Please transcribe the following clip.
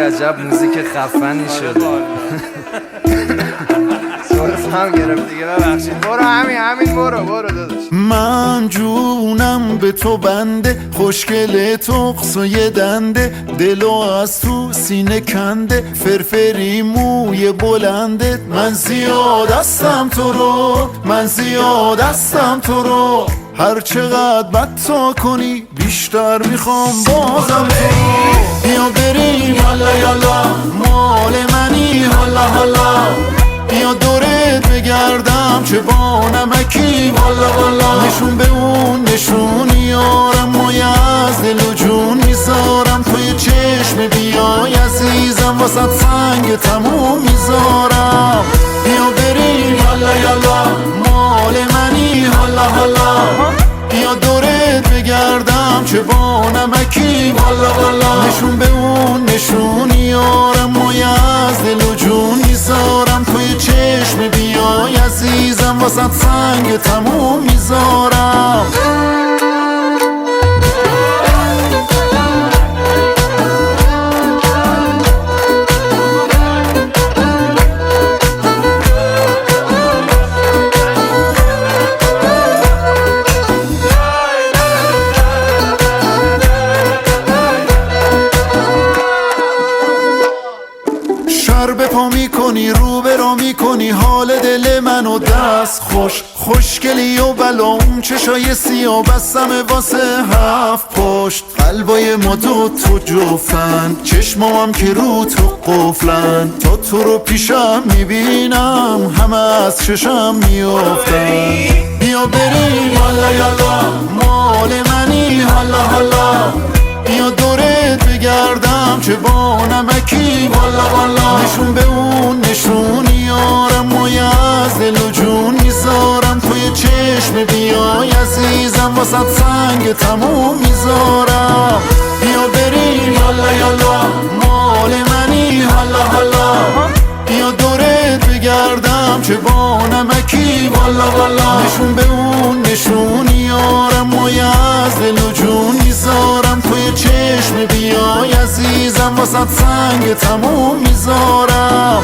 عجب موزیک خفنی شده. سرف هم گرفت دیگه، ببخشید. برو همین برو داداش. من جونم به تو بنده، خوشگل تقص و یه دنده، دلو از تو سینه کنده، فرفری موی بلنده. من زیاد هستم تو رو، هر چقدر بد تا کنی بیشتر میخوام بازم تو رو. بیا بریم یالا مال منی حالا، بیا دورت بگردم چه با نمکی والا. نشون به اون نشونی یارم، مایه از دل و جون میذارم، توی چشم بیای عزیزم واسه سنگ تموم میذارم. بیا بریم یالا مال منی حالا، بیا دورت بگردم چه با نمکی والا. نشون به اون نشونی یارم، مایه از دل و جون میذارم، توی چشم بیای عزیزم واسه سنگ تموم میذارم. به پا میکنی رو به را میکنی، حال دل منو دست خوشگلی و بلام، چشای سیاه بستم واسه 7 پشت، قلبای ما تو جفتن، چشمام که رو تو قفلن، تا تو رو پیشم میبینم همه از چشم میافتن. بیا بریم یالا مال منی حالا، بیا دورت بگردم چه با نمکی والا. نشون به اون نشونی یارم، مایه از دل و جون میذارم، توی چشم بیای عزیزم واسه سنگ تموم میذارم. بیا بریم یالا مال منی حالا، بیا دورت بگردم چه با نمکی والا. نشون به اون نشونی یارم، مایه از دل و جون میذارم، توی چشم بیای عزیزم واسه سنگ تموم میذارم.